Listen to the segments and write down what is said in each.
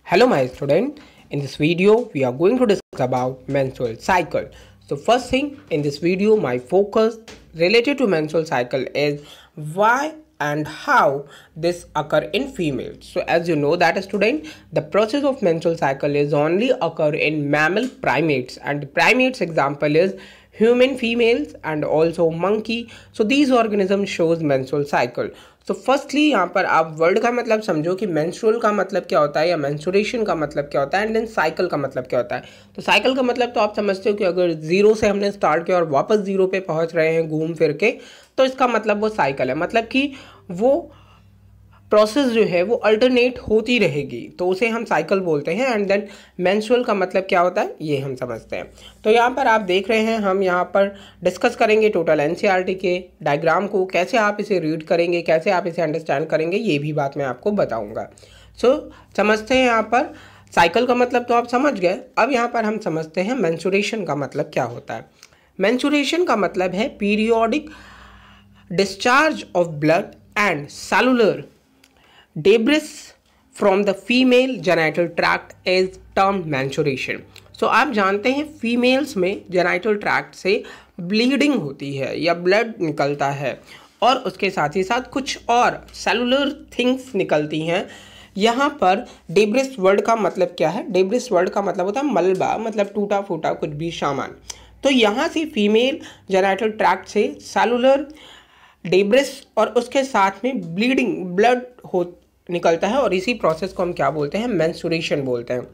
Hello my student, in this video we are going to discuss about menstrual cycle. So first thing in this video my focus related to menstrual cycle is why and how this occur in females. So as you know that student, the process of menstrual cycle is only occur in mammal primates, and the primates example is human females and also monkey. So these organisms shows menstrual cycle. तो firstly यहाँ पर आप word का मतलब समझो कि menstrual का मतलब क्या होता है या मेंस्ट्रुएशन का मतलब क्या होता है, एंड देन साइकिल का मतलब क्या होता है। तो साइकिल का मतलब तो आप समझते हो कि अगर जीरो से हमने स्टार्ट किया और वापस जीरो पे पहुँच रहे हैं घूम फिर के, तो इसका मतलब वो साइकिल है, मतलब कि वो प्रोसेस जो है वो अल्टरनेट होती रहेगी, तो उसे हम साइकिल बोलते हैं। एंड देन मेंस्ट्रुअल का मतलब क्या होता है ये हम समझते हैं। तो यहाँ पर आप देख रहे हैं हम यहाँ पर डिस्कस करेंगे टोटल एनसीईआरटी के डायग्राम को, कैसे आप इसे रीड करेंगे, कैसे आप इसे अंडरस्टैंड करेंगे, ये भी बात मैं आपको बताऊँगा। सो समझते हैं यहाँ पर साइकिल का मतलब तो आप समझ गए। अब यहाँ पर हम समझते हैं मेंस्ट्रुएशन का मतलब क्या होता है। मेंस्ट्रुएशन का मतलब है periodic discharge of blood and cellular debris from the female genital tract is termed menstruation. So आप जानते हैं फीमेल्स में जेनाइटल ट्रैक्ट से ब्लीडिंग होती है या ब्लड निकलता है, और उसके साथ ही साथ कुछ और सेलुलर थिंग्स निकलती हैं। यहाँ पर डेब्रिस वर्ड का मतलब क्या है? डेब्रिस वर्ड का मतलब होता है मलबा, मतलब टूटा फूटा कुछ भी सामान। तो यहाँ से फीमेल जेनाइटल ट्रैक्ट से सेलुलर डेब्रिस और उसके साथ में ब्लीडिंग ब्लड हो निकलता है, और इसी प्रोसेस को हम क्या बोलते हैं? मेंस्ट्रुएशन बोलते हैं।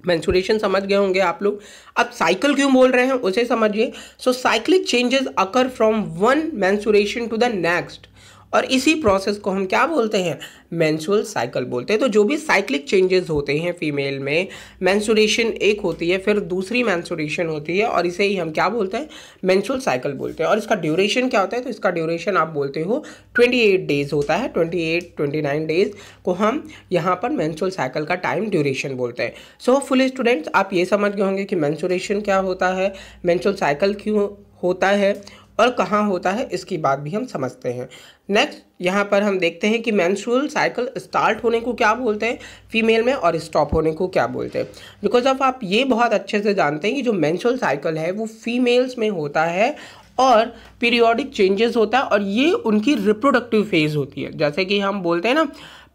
मेंस्ट्रुएशन समझ गए होंगे आप लोग। अब साइकिल क्यों बोल रहे हैं उसे समझिए। So cyclic changes occur from one menstruation to the next, और इसी प्रोसेस को हम क्या बोलते हैं? मेंस्ट्रुअल साइकिल बोलते हैं। तो जो भी साइक्लिक चेंजेस होते हैं फीमेल में, मेंस्ट्रुएशन एक होती है, फिर दूसरी मेंस्ट्रुएशन होती है, और इसे ही हम क्या बोलते हैं? मेंस्ट्रुअल साइकिल बोलते हैं। और इसका ड्यूरेशन क्या होता है? तो इसका ड्यूरेशन आप बोलते हो 28 डेज होता है। 29 डेज को हम यहाँ पर मेंस्ट्रुअल साइकिल का टाइम ड्यूरेशन बोलते हैं। सो फुल स्टूडेंट्स आप ये समझ गए होंगे कि मेंस्ट्रुएशन क्या होता है, मेंस्ट्रुअल साइकिल क्यों होता है और कहाँ होता है, इसकी बात भी हम समझते हैं। नेक्स्ट यहाँ पर हम देखते हैं कि मेंस्ट्रुअल साइकिल स्टार्ट होने को क्या बोलते हैं फीमेल में, और स्टॉप होने को क्या बोलते हैं। बिकॉज ऑफ आप ये बहुत अच्छे से जानते हैं कि जो मेंस्ट्रुअल साइकिल है वो फीमेल्स में होता है और पीरियोडिक चेंजेस होता है, और ये उनकी रिप्रोडक्टिव फेज होती है। जैसे कि हम बोलते हैं ना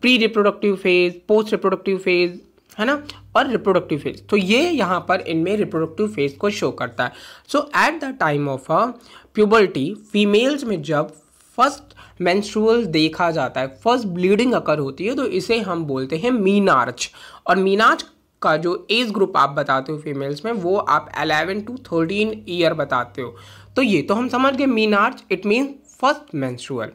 pre reproductive phase, post reproductive phase, है ना, और रिप्रोडक्टिव फेज। तो ये यहाँ पर इनमें रिप्रोडक्टिव फेज को शो करता है। So at the time of a puberty females में जब फर्स्ट मेंस्ट्रुअल देखा जाता है, फर्स्ट ब्लीडिंग अकर होती है, तो इसे हम बोलते हैं मीनार्च। और मीनार्च का जो एज ग्रुप आप बताते हो फीमेल्स में, वो आप 11 to 13 ईयर बताते हो। तो ये तो हम समझ गए menarche, it mean first menstrual.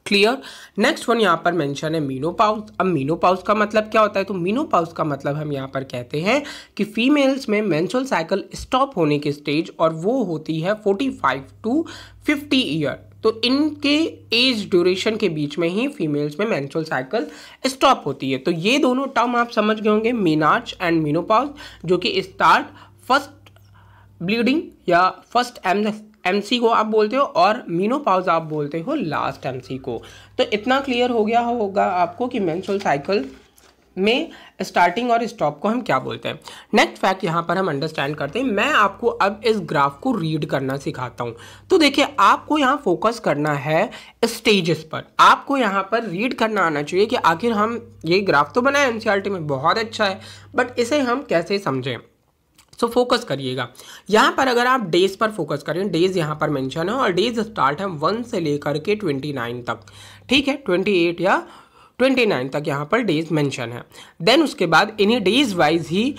Clear. Next one यहाँ पर मेंशन है मीनोपाउज। अब मीनोपाउज का मतलब क्या होता है? तो मीनोपाउज का मतलब हम यहाँ पर कहते हैं कि फीमेल्स में मेंस्ट्रुअल साइकिल स्टॉप होने की स्टेज, और वो होती है 45 to 50 ईयर। तो इनके एज ड्यूरेशन के बीच में ही फीमेल्स में मेंस्ट्रुअल साइकिल स्टॉप होती है। तो ये दोनों टर्म आप समझ गए होंगे, मीनार्च एंड मीनोपाउज, जो कि स्टार्ट फर्स्ट ब्लीडिंग या फर्स्ट एमसी को आप बोलते हो, और मीनोपाउज आप बोलते हो लास्ट एमसी को। तो इतना क्लियर हो गया होगा आपको कि मेंस्ट्रुअल साइकिल में स्टार्टिंग और स्टॉप को हम क्या बोलते हैं। नेक्स्ट फैक्ट यहाँ पर हम अंडरस्टैंड करते हैं। मैं आपको अब इस ग्राफ को रीड करना सिखाता हूँ। तो देखिए आपको यहाँ फोकस करना है स्टेजेस पर। आपको यहाँ पर रीड करना आना चाहिए कि आखिर हम ये ग्राफ तो बनाए एनसीईआरटी में, बहुत अच्छा है, बट इसे हम कैसे समझें। सो फोकस करिएगा यहाँ पर। अगर आप डेज पर फोकस करें, डेज यहाँ पर मेंशन है, और डेज स्टार्ट है 1 से लेकर के 29 तक, ठीक है, 28 या 29 तक यहाँ पर डेज मेंशन है। देन उसके बाद इन्हें डेज वाइज ही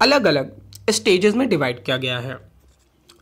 अलग अलग स्टेजेस में डिवाइड किया गया है।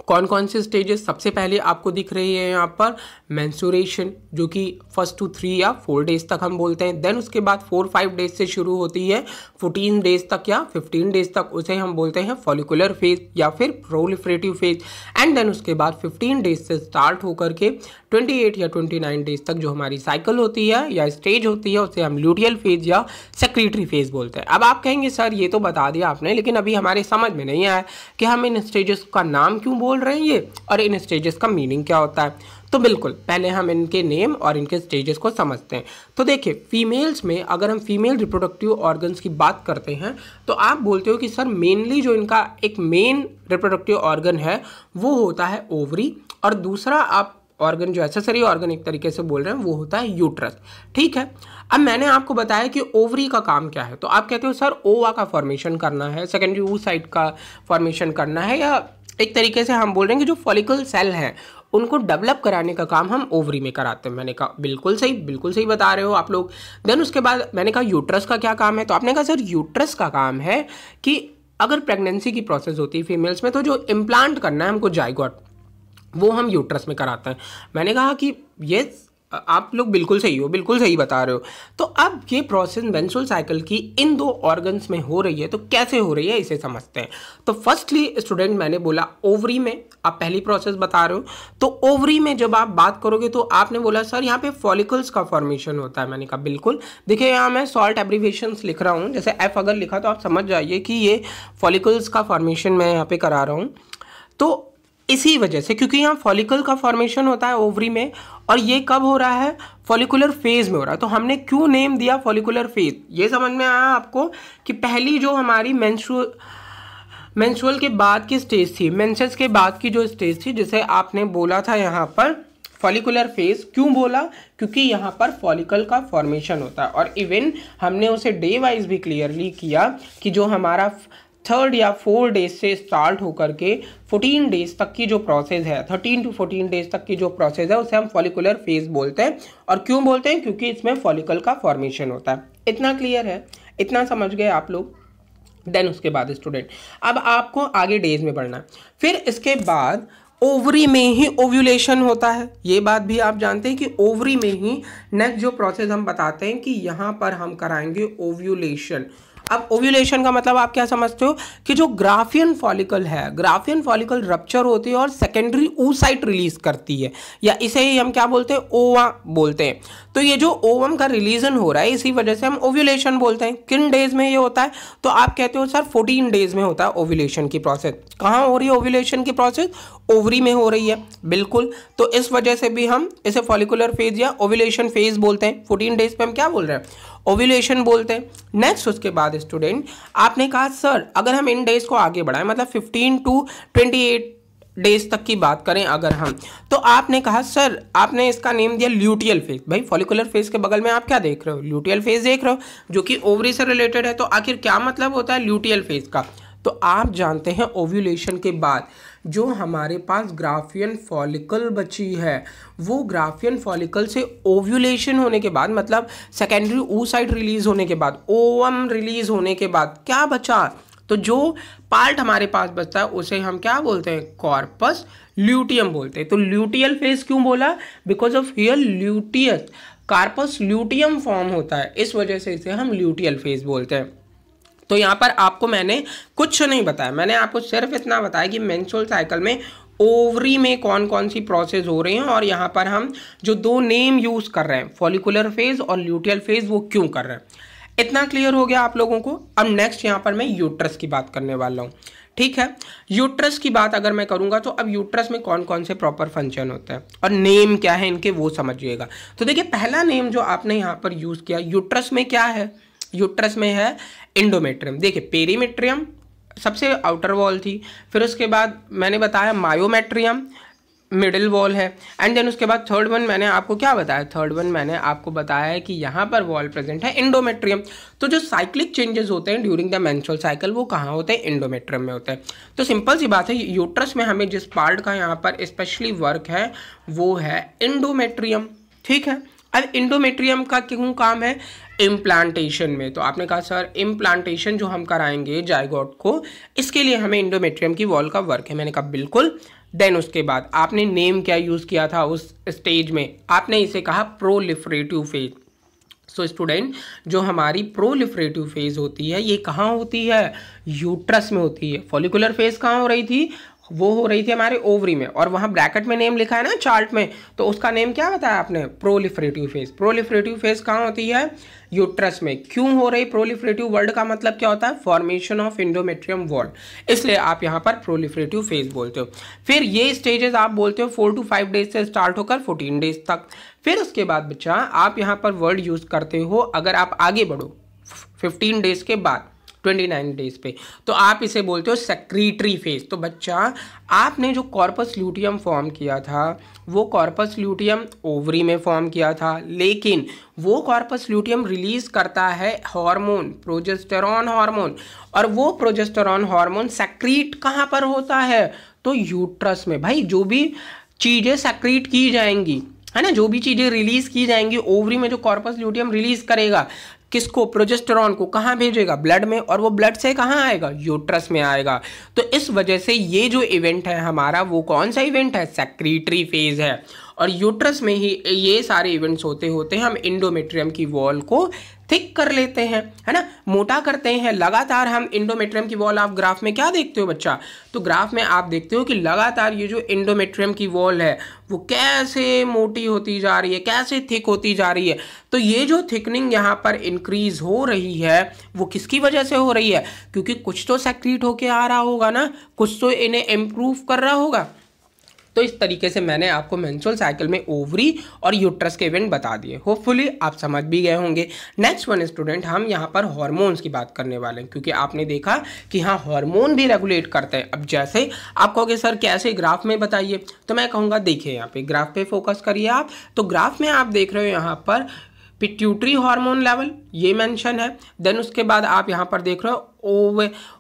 कौन कौन से स्टेजेस? सबसे पहले आपको दिख रही है यहाँ पर मेंस्ट्रुएशन, जो कि 1 to 3 या 4 डेज तक हम बोलते हैं। देन उसके बाद 4-5 डेज से शुरू होती है 14 डेज तक या 15 डेज तक, उसे हम बोलते हैं फॉलिकुलर फेज या फिर प्रोलिफरेटिव फेज। एंड देन उसके बाद 15 डेज से स्टार्ट होकर के 28 या 29 डेज तक जो हमारी साइकिल होती है या स्टेज होती है, उसे हम ल्यूटियल फेज या सेक्रेटरी फेज बोलते हैं। अब आप कहेंगे सर ये तो बता दिया आपने, लेकिन अभी हमारे समझ में नहीं आया कि हम इन स्टेजेस का नाम क्यों बोल रहे हैं ये, और इन स्टेजेस का मीनिंग क्या होता है। तो बिल्कुल पहले हम इनके नेम और इनके स्टेजेस को समझते हैं। तो देखिए फीमेल्स में अगर हम फीमेल रिप्रोडक्टिव ऑर्गन्स की बात करते हैं तो आप बोलते हो कि सर मेनली जो इनका एक मेन रिप्रोडक्टिव ऑर्गन है वो होता है ओवरी, और दूसरा आप ऑर्गन जो एक्सेसरी ऑर्गन एक तरीके से बोल रहे हैं वो होता है यूट्रस। ठीक है, अब मैंने आपको बताया कि ओवरी का काम क्या है, तो आप कहते हो सर ओवा का फॉर्मेशन करना है, सेकेंडरी oocyte का फॉर्मेशन करना है, या एक तरीके से हम बोल रहे हैं कि जो फॉलिकल सेल हैं उनको डेवलप कराने का काम हम ओवरी में कराते हैं। मैंने कहा बिल्कुल सही बता रहे हो आप लोग। देन उसके बाद मैंने कहा यूट्रस का क्या काम है, तो आपने कहा सर यूट्रस का काम है कि अगर प्रेगनेंसी की प्रोसेस होती है फीमेल्स में तो जो इम्प्लांट करना है हमको जाइगोट, वो हम यूट्रस में कराते हैं। मैंने कहा कि ये आप लोग बिल्कुल सही हो, बिल्कुल सही बता रहे हो। तो अब ये प्रोसेस मेंस्ट्रुअल साइकिल की इन दो ऑर्गन्स में हो रही है, तो कैसे हो रही है इसे समझते हैं। तो फर्स्टली स्टूडेंट मैंने बोला ओवरी में आप पहली प्रोसेस बता रहे हो, तो ओवरी में जब आप बात करोगे तो आपने बोला सर यहाँ पे फॉलिकल्स का फॉर्मेशन होता है। मैंने कहा बिल्कुल, देखिए यहाँ मैं शॉर्ट एब्रीविएशंस लिख रहा हूँ, जैसे एफ अगर लिखा तो आप समझ जाइए कि ये फॉलिकल्स का फॉर्मेशन मैं यहाँ पे करा रहा हूँ। तो इसी वजह से, क्योंकि यहाँ फॉलिकल का फॉर्मेशन होता है ओवरी में, और ये कब हो रहा है, फॉलिकुलर फेज में हो रहा है। तो हमने क्यों नेम दिया फॉलिकुलर फेज, ये समझ में आया आपको कि पहली जो हमारी मेंस्ट्रुअल के बाद की स्टेज थी, मेंसेस के बाद की जो स्टेज थी, जिसे आपने बोला था यहाँ पर फॉलिकुलर फेज। क्यों बोला, क्योंकि यहाँ पर फॉलिकल का फॉर्मेशन होता है, और इवन हमने उसे डे वाइज भी क्लियरली किया कि जो हमारा 3rd या 4 डेज से स्टार्ट होकर के 14 डेज तक की जो प्रोसेस है, 13 to 14 डेज तक की जो प्रोसेस है उसे हम फॉलिकुलर फेज बोलते हैं। और क्यों बोलते हैं, क्योंकि इसमें फॉलिकल का फॉर्मेशन होता है। इतना क्लियर है, इतना समझ गए आप लोग। देन उसके बाद स्टूडेंट अब आपको आगे डेज में बढ़ना है। फिर इसके बाद ओवरी में ही ओव्यूलेशन होता है, ये बात भी आप जानते हैं कि ओवरी में ही नेक्स्ट जो प्रोसेस हम बताते हैं कि यहाँ पर हम कराएंगे ओव्यूलेशन। अब ओव्यूलेशन का मतलब आप क्या समझते हो कि जो ग्राफियन फॉलिकल है, ग्राफियन फॉलिकल रप्चर होती है और सेकेंडरी oocyte रिलीज करती है, या इसे ही हम क्या बोलते हैं, ओवा बोलते हैं। तो ये जो ओवम का रिलीजन हो रहा है इसी वजह से हम ओव्यूलेशन बोलते हैं। किन डेज में ये होता है, तो आप कहते हो सर 14 डेज में होता है ओव्यूलेशन की प्रोसेस। कहाँ हो रही है ओव्यूलेशन की प्रोसेस, ओवरी में हो रही है, बिल्कुल। तो इस वजह से भी हम इसे फॉलिकुलर फेज या ओव्यूलेशन फेज बोलते हैं। 14 डेज पे हम क्या बोल रहे हैं, ओव्यूलेशन बोलते हैं। नेक्स्ट उसके बाद स्टूडेंट आपने कहा सर अगर हम इन डेज को आगे बढ़ाएं, मतलब 15 to 28 डेज तक की बात करें अगर हम, तो आपने कहा सर आपने इसका नेम दिया ल्यूटियल फेज। भाई फॉलिकुलर फेज के बगल में आप क्या देख रहे हो, ल्यूटियल फेज देख रहे हो, जो कि ओवरी से रिलेटेड है। तो आखिर क्या मतलब होता है ल्यूटियल फेज का, तो आप जानते हैं ओव्यूलेशन के बाद जो हमारे पास ग्राफियन फॉलिकल बची है, वो ग्राफियन फॉलिकल से ओव्यूलेशन होने के बाद, मतलब सेकेंडरी oocyte रिलीज होने के बाद, ओवम रिलीज होने के बाद क्या बचा, तो जो पार्ट हमारे पास बचता है उसे हम क्या बोलते हैं, कॉर्पस ल्यूटियम बोलते हैं। तो ल्यूटियल फेज क्यों बोला, because of here luteus corpus luteum form होता है, इस वजह से इसे हम ल्यूटियल फेज बोलते हैं। तो यहाँ पर आपको मैंने कुछ नहीं बताया, मैंने आपको सिर्फ इतना बताया कि मेंस्ट्रुअल साइकिल में ओवरी में कौन कौन सी प्रोसेस हो रही हैं, और यहाँ पर हम जो दो नेम यूज कर रहे हैं फॉलिकुलर फेज और ल्यूटियल फेज वो क्यों कर रहे हैं। इतना क्लियर हो गया आप लोगों को। अब नेक्स्ट यहाँ पर मैं यूट्रस की बात करने वाला हूँ, ठीक है। यूट्रस की बात अगर मैं करूंगा तो अब यूट्रस में कौन कौन से प्रॉपर फंक्शन होते हैं और नेम क्या है इनके वो समझिएगा। तो देखिए पहला नेम जो आपने यहाँ पर यूज किया यूट्रस में क्या है, यूट्रस में है एंडोमेट्रियम। देखिए पेरीमेट्रियम सबसे आउटर वॉल थी, फिर उसके बाद मैंने बताया मायोमेट्रियम मिडिल वॉल है, एंड देन उसके बाद थर्ड वन मैंने आपको क्या बताया, थर्ड वन मैंने आपको बताया है कि यहाँ पर वॉल प्रेजेंट है एंडोमेट्रियम। तो जो साइक्लिक चेंजेस होते हैं ड्यूरिंग द मेंस्ट्रुअल साइकिल वो कहाँ होते हैं, एंडोमेट्रियम में होते हैं। तो सिंपल सी बात है यूट्रस में हमें जिस पार्ट का यहाँ पर स्पेशली वर्क है वो है एंडोमेट्रियम, ठीक है। अब एंडोमेट्रियम का क्यों काम है, इम्प्लांटेशन में। तो आपने कहा सर इम्प्लांटेशन जो हम कराएंगे जायगोट को, इसके लिए हमें एंडोमेट्रियम की वॉल का वर्क है। मैंने कहा बिल्कुल। देन उसके बाद आपने नेम क्या यूज़ किया था उस स्टेज में, आपने इसे कहा प्रोलिफरेटिव फेज। सो स्टूडेंट जो हमारी प्रोलिफरेटिव फेज होती है ये कहाँ होती है, यूट्रस में होती है। फॉलिकुलर फेज कहाँ हो रही थी, वो हो रही थी हमारे ओवरी में, और वहाँ ब्रैकेट में नेम लिखा है ना चार्ट में, तो उसका नेम क्या बताया आपने, प्रोलिफरेटिव फेज। प्रोलिफरेटिव फेज कहाँ होती है, यूट्रस में। क्यों हो रही प्रोलिफरेटिव, वर्ड का मतलब क्या होता है, फॉर्मेशन ऑफ एंडोमेट्रियम वॉल, इसलिए आप यहाँ पर प्रोलिफरेटिव फेज बोलते हो। फिर ये स्टेजेस आप बोलते हो 4 to 5 डेज से स्टार्ट होकर 14 डेज तक। फिर उसके बाद बच्चा आप यहाँ पर वर्ड यूज करते हो, अगर आप आगे बढ़ो 15 डेज के बाद 29 डेज पे, तो आप इसे बोलते हो सेक्रीटरी फेज। तो बच्चा आपने जो कॉर्पस ल्यूटियम फॉर्म किया था, वो कॉर्पस ल्यूटियम ओवरी में फॉर्म किया था, लेकिन वो कॉर्पस ल्यूटियम रिलीज करता है हार्मोन, प्रोजेस्टेरॉन हार्मोन, और वो प्रोजेस्टेरॉन हार्मोन सेक्रीट कहाँ पर होता है, तो यूट्रस में। भाई जो भी चीज़ें सेक्रीट की जाएंगी, है ना, जो भी चीज़ें रिलीज की जाएंगी ओवरी में, जो कॉर्पस ल्यूटियम रिलीज करेगा किसको, प्रोजेस्टेरॉन को, कहाँ भेजेगा, ब्लड में, और वो ब्लड से कहाँ आएगा, यूट्रस में आएगा। तो इस वजह से ये जो इवेंट है हमारा, वो कौन सा इवेंट है, सेक्रीटरी फेज है। और यूट्रस में ही ये सारे इवेंट्स होते होते हम इंडोमेट्रियम की वॉल को थिक कर लेते हैं, है ना, मोटा करते हैं। लगातार हम इंडोमेट्रियम की वॉल, आप ग्राफ में क्या देखते हो बच्चा, तो ग्राफ में आप देखते हो कि लगातार ये जो इंडोमेट्रियम की वॉल है वो कैसे मोटी होती जा रही है, कैसे थिक होती जा रही है। तो ये जो थिकनिंग यहाँ पर इंक्रीज हो रही है, वो किसकी वजह से हो रही है, क्योंकि कुछ तो सेक्रीट होके आ रहा होगा ना, कुछ तो इन्हें इम्प्रूव कर रहा होगा। तो इस तरीके से मैंने आपको मेंस्ट्रुअल साइकिल में ओवरी और यूट्रस के इवेंट बता दिए। होपफुली आप समझ भी गए होंगे। नेक्स्ट वन स्टूडेंट, हम यहाँ पर हार्मोन्स की बात करने वाले हैं, क्योंकि आपने देखा कि हाँ हार्मोन भी रेगुलेट करते हैं। अब जैसे आप कहोगे सर कैसे, ग्राफ में बताइए, तो मैं कहूँगा देखिए यहाँ पे ग्राफ पे फोकस करिए आप। तो ग्राफ में आप देख रहे हो यहाँ पर पिट्यूटरी हार्मोन लेवल ये मेंशन है, देन उसके बाद आप यहाँ पर देख रहे हो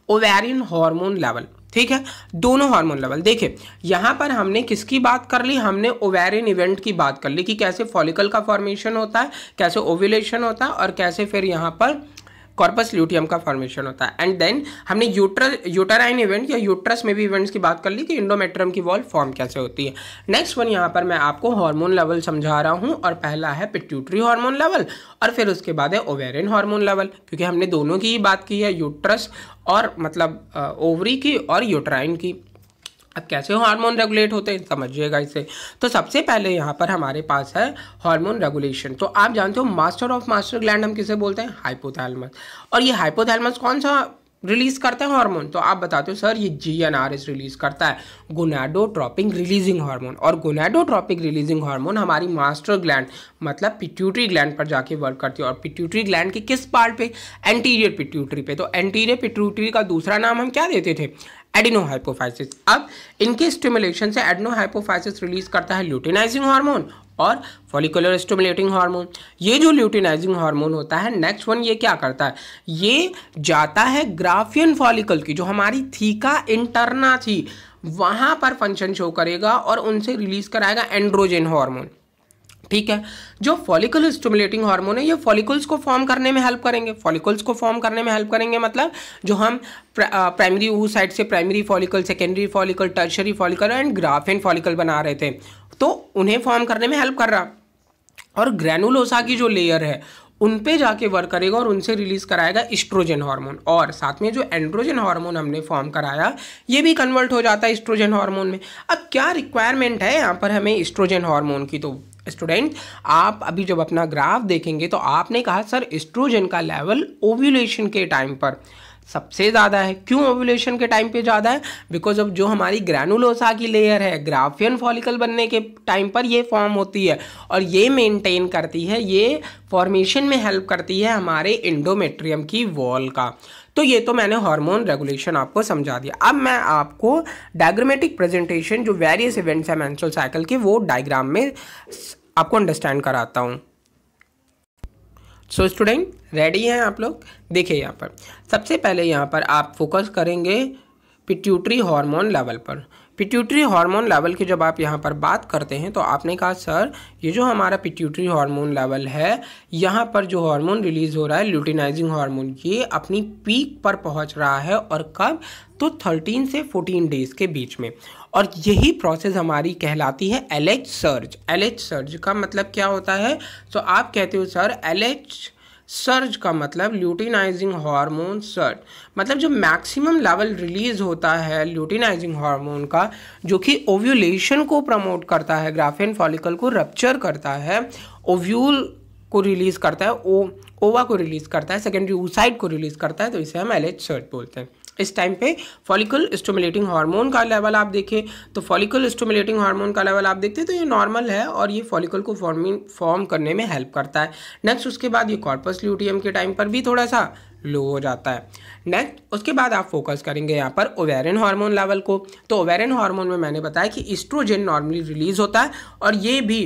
ओवेरियन हार्मोन लेवल, ठीक है, दोनों हार्मोन लेवल। देखिए यहाँ पर हमने किसकी बात कर ली, हमने ओवेरियन इवेंट की बात कर ली कि कैसे फॉलिकल का फॉर्मेशन होता है, कैसे ओव्यूलेशन होता है, और कैसे फिर यहाँ पर कॉर्पस ल्यूटियम का फॉर्मेशन होता है। एंड देन हमने यूटराइन इवेंट या यूट्रस में भी इवेंट्स की बात कर ली कि इंडोमेट्रियम की वॉल फॉर्म कैसे होती है। नेक्स्ट वन यहाँ पर मैं आपको हार्मोन लेवल समझा रहा हूँ, और पहला है पिट्यूटरी हार्मोन लेवल, और फिर उसके बाद है ओवेरियन हार्मोन लेवल, क्योंकि हमने दोनों की ही बात की है, यूट्रस और मतलब ओवरी की और यूटराइन की। अब कैसे हार्मोन रेगुलेट होते हैं समझिएगा इसे। तो सबसे पहले यहाँ पर हमारे पास है हार्मोन रेगुलेशन। तो आप जानते हो मास्टर ऑफ मास्टर ग्लैंड हम किसे बोलते हैं, हाइपोथैलेमस। और ये हाइपोथैलेमस कौन सा रिलीज करता है हार्मोन, तो आप बताते हो सर ये GnRH रिलीज करता है, गोनाडोट्रोपिक रिलीजिंग हार्मोन। और गोनाडोट्रोपिक रिलीजिंग हार्मोन हमारी मास्टर ग्लैंड मतलब पिट्यूटरी ग्लैंड पर जाके वर्क करती है। और पिट्यूटरी ग्लैंड के किस पार्ट पे, एंटीरियर पिट्यूटरी पे। तो एंटीरियर पिट्यूटरी का दूसरा नाम हम क्या देते थे, एडिनोहाइपोफाइसिस। अब इनके स्टिमुलेशन से एडिनोहाइपोफाइसिस रिलीज करता है ल्यूटिनाइजिंग हार्मोन और फॉलिकुलर स्टिमुलेटिंग हार्मोन। ये जो ल्यूटिनाइजिंग हार्मोन होता है, नेक्स्ट वन ये क्या करता है, ये जाता है ग्राफियन फॉलिकल की, जो हमारी थीका इंटरना थी, वहां पर फंक्शन शो करेगा और उनसे रिलीज कराएगा एंड्रोजन हार्मोन। ठीक है, जो फॉलिकल स्टिमुलेटिंग हार्मोन है ये फॉलिकल्स को फॉर्म करने में हेल्प करेंगे। फॉलिकल्स को फॉर्म करने में हेल्प करेंगे मतलब जो हम प्राइमरी oocyte से primary follicle, secondary follicle, tertiary follicle and Graafian follicle बना रहे थे, तो उन्हें फॉर्म करने में हेल्प कर रहा। और ग्रैनुलोसा की जो लेयर है उन पे जाके वर्क करेगा और उनसे रिलीज कराएगा एस्ट्रोजन हार्मोन। और साथ में जो एंड्रोजन हार्मोन हमने फॉर्म कराया ये भी कन्वर्ट हो जाता है एस्ट्रोजन हार्मोन में। अब क्या रिक्वायरमेंट है यहाँ पर हमें एस्ट्रोजन हार्मोन की, तो स्टूडेंट आप अभी जब अपना ग्राफ देखेंगे तो आपने कहा सर एस्ट्रोजन का लेवल ओव्यूलेशन के टाइम पर सबसे ज़्यादा है। क्यों ओव्यूलेशन के टाइम पे ज़्यादा है, बिकॉज ऑफ जो हमारी ग्रैनुलोसा की लेयर है ग्राफियन फॉलिकल बनने के टाइम पर ये फॉर्म होती है और ये मेंटेन करती है, ये फॉर्मेशन में हेल्प करती है हमारे इंडोमेट्रियम की वॉल का। तो ये तो मैंने हार्मोन रेगुलेशन आपको समझा दिया। अब मैं आपको डायग्रामेटिक प्रेजेंटेशन जो वेरियस इवेंट्स है मेंस्ट्रुअल साइकिल के वो डायग्राम में आपको अंडरस्टैंड कराता हूँ। सो स्टूडेंट रेडी हैं आप लोग, देखिए यहाँ पर सबसे पहले यहाँ पर आप फोकस करेंगे पिट्यूटरी हार्मोन लेवल पर। पिट्यूटरी हार्मोन लेवल की जब आप यहाँ पर बात करते हैं तो आपने कहा सर ये जो हमारा पिट्यूटरी हार्मोन लेवल है यहाँ पर जो हार्मोन रिलीज हो रहा है ल्यूटिनाइजिंग हार्मोन, ये अपनी पीक पर पहुँच रहा है। और कब, तो 13 से 14 डेज के बीच में। और यही प्रोसेस हमारी कहलाती है LH सर्ज। LH सर्ज का मतलब क्या होता है, तो आप कहते हो सर LH सर्ज का मतलब ल्यूटिनाइजिंग हार्मोन सर्ज, मतलब जो मैक्सिमम लेवल रिलीज होता है ल्यूटिनाइजिंग हार्मोन का, जो कि ओव्यूलेशन को प्रमोट करता है, ग्राफियन फॉलिकल को रप्चर करता है, ओव्यूल को रिलीज करता है, ओवा को रिलीज करता है, सेकेंडरी oocyte को रिलीज करता है, तो इसे हम LH सर्ज बोलते हैं। इस टाइम पे फॉलिकल स्टिमुलेटिंग हार्मोन का लेवल आप देखें तो फॉलिकल स्टिमुलेटिंग हार्मोन का लेवल आप देखते हैं तो ये नॉर्मल है और ये फॉलिकल को फॉर्म करने में हेल्प करता है। नेक्स्ट उसके बाद ये कॉर्पस ल्यूटियम के टाइम पर भी थोड़ा सा लो हो जाता है। नेक्स्ट उसके बाद आप फोकस करेंगे यहाँ पर ओवेरियन हार्मोन लेवल को। तो ओवेरियन हार्मोन में मैंने बताया कि ईस्ट्रोजन नॉर्मली रिलीज होता है और ये भी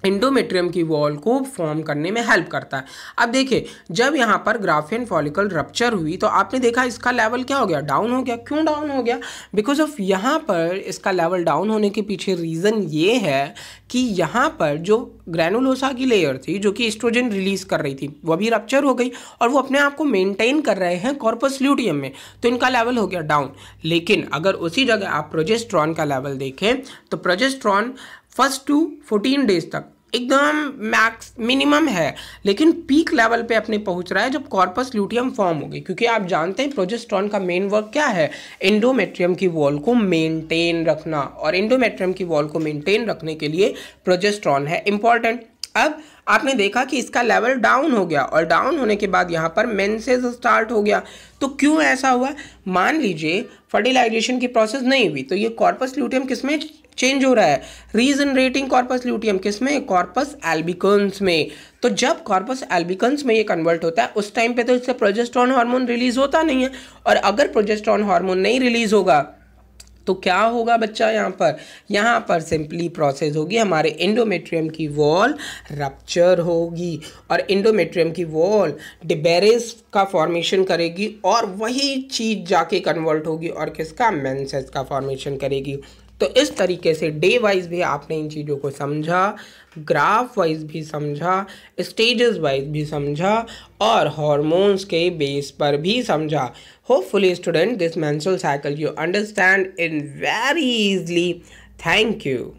एंडोमेट्रियम की वॉल को फॉर्म करने में हेल्प करता है। अब देखिए जब यहाँ पर ग्राफियन फॉलिकल रप्चर हुई तो आपने देखा इसका लेवल क्या हो गया, डाउन हो गया। क्यों डाउन हो गया? बिकॉज ऑफ यहाँ पर इसका लेवल डाउन होने के पीछे रीज़न ये है कि यहाँ पर जो ग्रैनुलोसा की लेयर थी जो कि एस्ट्रोजन रिलीज कर रही थी वो भी रप्चर हो गई और वो अपने आप को मेंटेन कर रहे हैं कॉर्पस ल्यूटियम में, तो इनका लेवल हो गया डाउन। लेकिन अगर उसी जगह आप प्रोजेस्टेरॉन का लेवल देखें तो प्रोजेस्टेरॉन फर्स्ट टू 14 डेज तक एकदम मैक्स मिनिमम है, लेकिन पीक लेवल पे अपने पहुंच रहा है जब कॉर्पस ल्यूटियम फॉर्म हो गई। क्योंकि आप जानते हैं प्रोजेस्टेरॉन का मेन वर्क क्या है, एंडोमेट्रियम की वॉल को मेंटेन रखना, और एंडोमेट्रियम की वॉल को मेंटेन रखने के लिए प्रोजेस्टेरॉन है इंपॉर्टेंट। अब आपने देखा कि इसका लेवल डाउन हो गया और डाउन होने के बाद यहाँ पर मेंसेस स्टार्ट हो गया। तो क्यों ऐसा हुआ? मान लीजिए फर्टिलाइजेशन की प्रोसेस नहीं हुई तो ये कॉर्पस ल्यूटियम किसमें चेंज हो रहा है, रीजनरेटिंग कॉर्पस ल्यूटियम किसमें, कॉर्पस एल्बिकन्स में। तो जब कॉर्पस एल्बिकन्स में ये कन्वर्ट होता है उस टाइम पे तो इससे प्रोजेस्टेरॉन हार्मोन रिलीज होता नहीं है, और अगर प्रोजेस्टेरॉन हार्मोन नहीं रिलीज होगा तो क्या होगा बच्चा, यहाँ पर सिंपली प्रोसेस होगी, हमारे एंडोमेट्रियम की वॉल रप्चर होगी और एंडोमेट्रियम की वॉल डिबेरेस का फॉर्मेशन करेगी और वही चीज़ जाके कन्वर्ट होगी और किसका, मेंसेस का फॉर्मेशन करेगी। तो इस तरीके से डे वाइज भी आपने इन चीज़ों को समझा, ग्राफ वाइज भी समझा, स्टेजेस वाइज भी समझा और हार्मोन्स के बेस पर भी समझा। Hopefully student this menstrual cycle you understand in very easily. Thank you.